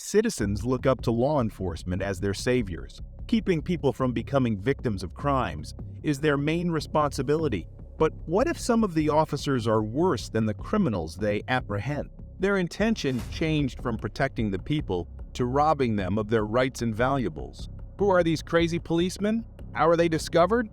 Citizens look up to law enforcement as their saviors. Keeping people from becoming victims of crimes is their main responsibility. But what if some of the officers are worse than the criminals they apprehend? Their intention changed from protecting the people to robbing them of their rights and valuables. Who are these crazy policemen? How are they discovered?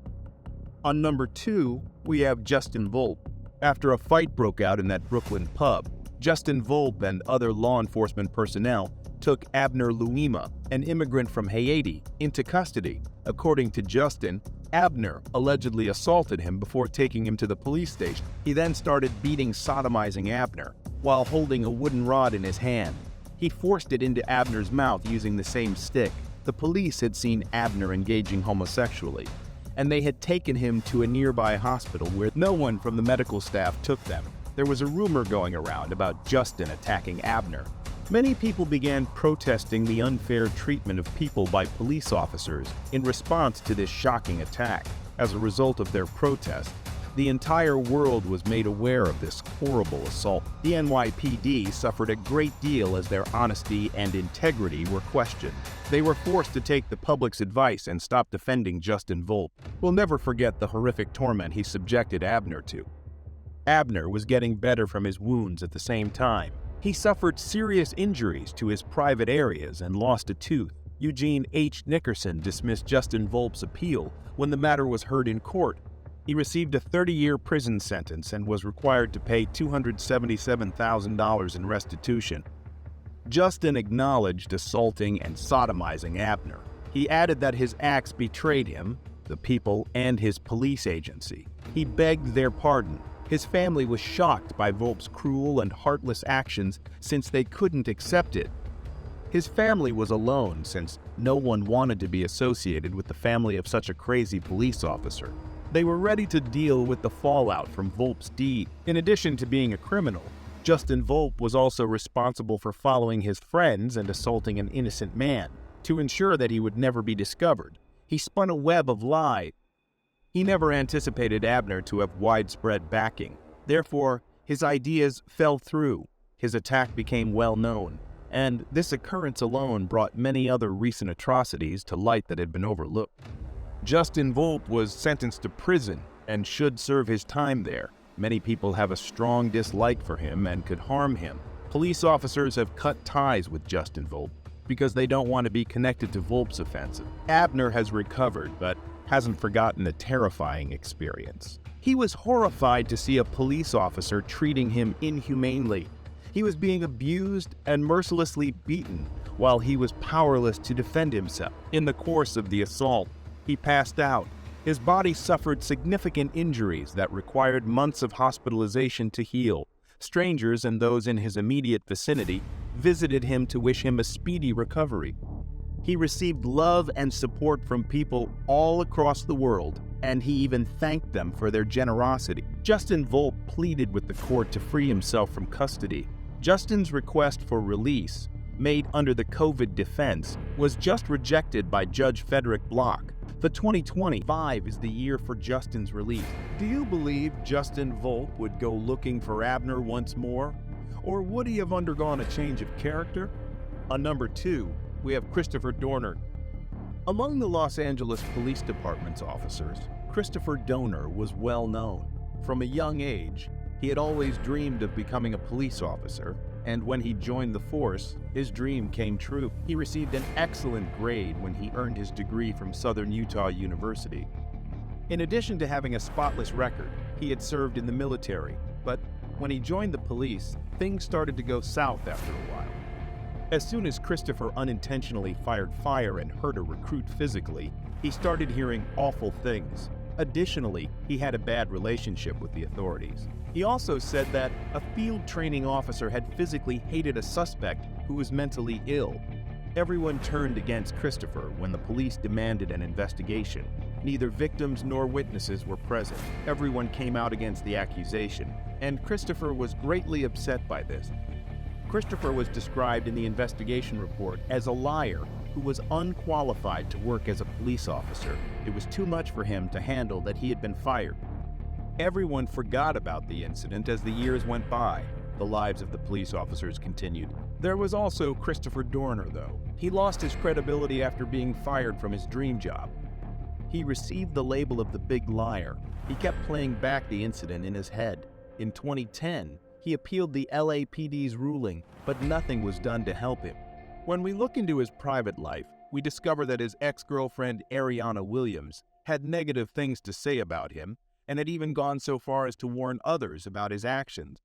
On number 2, we have Justin Volpe. After a fight broke out in that Brooklyn pub, Justin Volpe and other law enforcement personnel took Abner Louima, an immigrant from Haiti, into custody. According to Justin, Abner allegedly assaulted him before taking him to the police station. He then started sodomizing Abner while holding a wooden rod in his hand. He forced it into Abner's mouth using the same stick. The police had seen Abner engaging homosexually, and they had taken him to a nearby hospital where no one from the medical staff took them. There was a rumor going around about Justin attacking Abner. Many people began protesting the unfair treatment of people by police officers in response to this shocking attack. As a result of their protest, the entire world was made aware of this horrible assault. The NYPD suffered a great deal as their honesty and integrity were questioned. They were forced to take the public's advice and stop defending Justin Volpe. We'll never forget the horrific torment he subjected Abner to. Abner was getting better from his wounds at the same time. He suffered serious injuries to his private areas and lost a tooth. Eugene H. Nickerson dismissed Justin Volpe's appeal when the matter was heard in court. He received a 30-year prison sentence and was required to pay $277,000 in restitution. Justin acknowledged assaulting and sodomizing Abner. He added that his acts betrayed him, the people, and his police agency. He begged their pardon. His family was shocked by Volpe's cruel and heartless actions since they couldn't accept it. His family was alone since no one wanted to be associated with the family of such a crazy police officer. They were ready to deal with the fallout from Volpe's deed. In addition to being a criminal, Justin Volpe was also responsible for following his friends and assaulting an innocent man. To ensure that he would never be discovered, he spun a web of lies. He never anticipated Abner to have widespread backing. Therefore, his ideas fell through. His attack became well known, and this occurrence alone brought many other recent atrocities to light that had been overlooked. Justin Volpe was sentenced to prison and should serve his time there. Many people have a strong dislike for him and could harm him. Police officers have cut ties with Justin Volpe because they don't want to be connected to Volpe's offensive. Abner has recovered, but hasn't forgotten the terrifying experience. He was horrified to see a police officer treating him inhumanely. He was being abused and mercilessly beaten while he was powerless to defend himself. In the course of the assault, he passed out. His body suffered significant injuries that required months of hospitalization to heal. Strangers and those in his immediate vicinity visited him to wish him a speedy recovery. He received love and support from people all across the world, and he even thanked them for their generosity. Justin Volpe pleaded with the court to free himself from custody. Justin's request for release, made under the COVID defense, was just rejected by Judge Frederick Block. The 2025 is the year for Justin's release. Do you believe Justin Volpe would go looking for Abner once more? Or would he have undergone a change of character? On number 2, we have Christopher Dorner. Among the Los Angeles Police Department's officers, Christopher Dorner was well known. From a young age, he had always dreamed of becoming a police officer, and when he joined the force, his dream came true. He received an excellent grade when he earned his degree from Southern Utah University. In addition to having a spotless record, he had served in the military, but when he joined the police, things started to go south after a while. As soon as Christopher unintentionally fired fire and hurt a recruit physically, he started hearing awful things. Additionally, he had a bad relationship with the authorities. He also said that a field training officer had physically hated a suspect who was mentally ill. Everyone turned against Christopher when the police demanded an investigation. Neither victims nor witnesses were present. Everyone came out against the accusation, and Christopher was greatly upset by this. Christopher was described in the investigation report as a liar who was unqualified to work as a police officer. It was too much for him to handle that he had been fired. Everyone forgot about the incident as the years went by. The lives of the police officers continued. There was also Christopher Dorner, though. He lost his credibility after being fired from his dream job. He received the label of the big liar. He kept playing back the incident in his head. In 2010, he appealed the LAPD's ruling, but nothing was done to help him. When we look into his private life, we discover that his ex-girlfriend Ariana Williams had negative things to say about him, and had even gone so far as to warn others about his actions.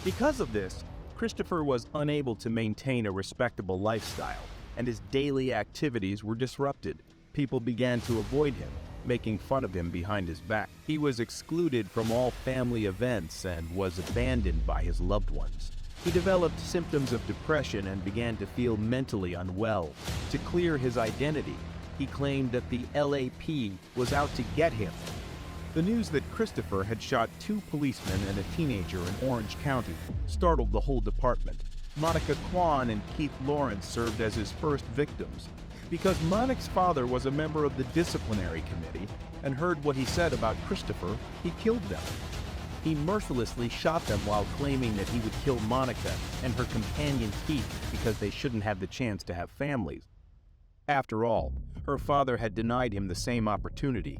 Because of this, Christopher was unable to maintain a respectable lifestyle, and his daily activities were disrupted. People began to avoid him, making fun of him behind his back. He was excluded from all family events and was abandoned by his loved ones. He developed symptoms of depression and began to feel mentally unwell. To clear his identity, he claimed that the LAP was out to get him. The news that Christopher had shot 2 policemen and a teenager in Orange County startled the whole department. Monica Kwan and Keith Lawrence served as his first victims. Because Monica's father was a member of the disciplinary committee and heard what he said about Christopher, he killed them. He mercilessly shot them while claiming that he would kill Monica and her companion Keith because they shouldn't have the chance to have families. After all, her father had denied him the same opportunity.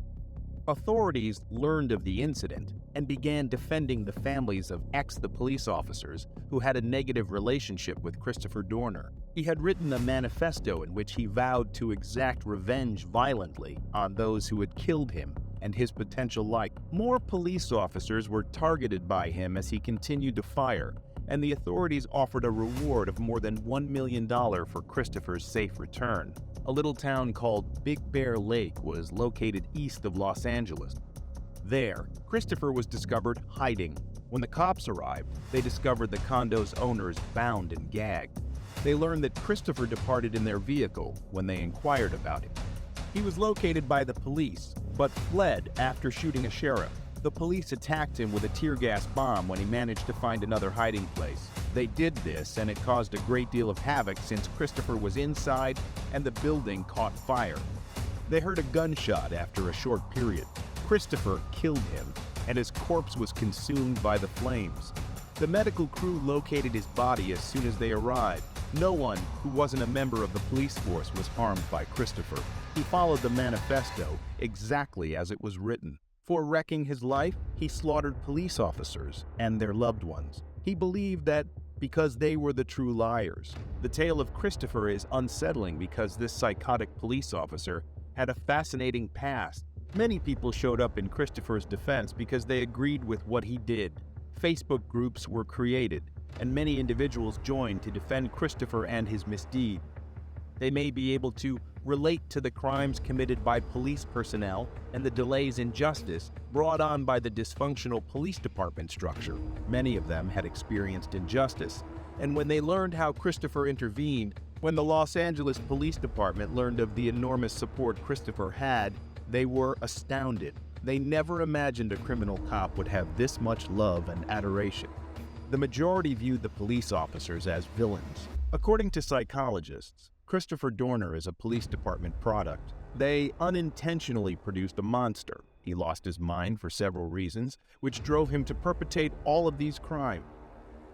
Authorities learned of the incident and began defending the families of the police officers who had a negative relationship with Christopher Dorner. He had written a manifesto in which he vowed to exact revenge violently on those who had killed him and his potential like. More police officers were targeted by him as he continued to fire, and the authorities offered a reward of more than $1 million for Christopher's safe return. A little town called Big Bear Lake was located east of Los Angeles. There, Christopher was discovered hiding. When the cops arrived, they discovered the condo's owners bound and gagged. They learned that Christopher departed in their vehicle when they inquired about him. He was located by the police, but fled after shooting a sheriff. The police attacked him with a tear gas bomb when he managed to find another hiding place. They did this, and it caused a great deal of havoc since Christopher was inside and the building caught fire. They heard a gunshot after a short period. Christopher killed him, and his corpse was consumed by the flames. The medical crew located his body as soon as they arrived. No one who wasn't a member of the police force was harmed by Christopher. He followed the manifesto exactly as it was written. For wrecking his life, he slaughtered police officers and their loved ones. He believed that because they were the true liars. The tale of Christopher is unsettling because this psychotic police officer had a fascinating past. Many people showed up in Christopher's defense because they agreed with what he did. Facebook groups were created, and many individuals joined to defend Christopher and his misdeed. They may be able to relate to the crimes committed by police personnel and the delays in justice brought on by the dysfunctional police department structure. Many of them had experienced injustice, and when they learned how Christopher intervened, when the Los Angeles Police Department learned of the enormous support Christopher had, they were astounded. They never imagined a criminal cop would have this much love and adoration. The majority viewed the police officers as villains. According to psychologists, Christopher Dorner is a police department product. They unintentionally produced a monster. He lost his mind for several reasons, which drove him to perpetrate all of these crimes.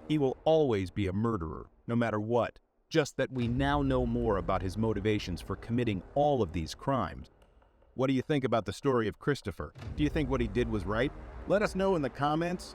He will always be a murderer, no matter what, just that we now know more about his motivations for committing all of these crimes. What do you think about the story of Christopher? Do you think what he did was right? Let us know in the comments.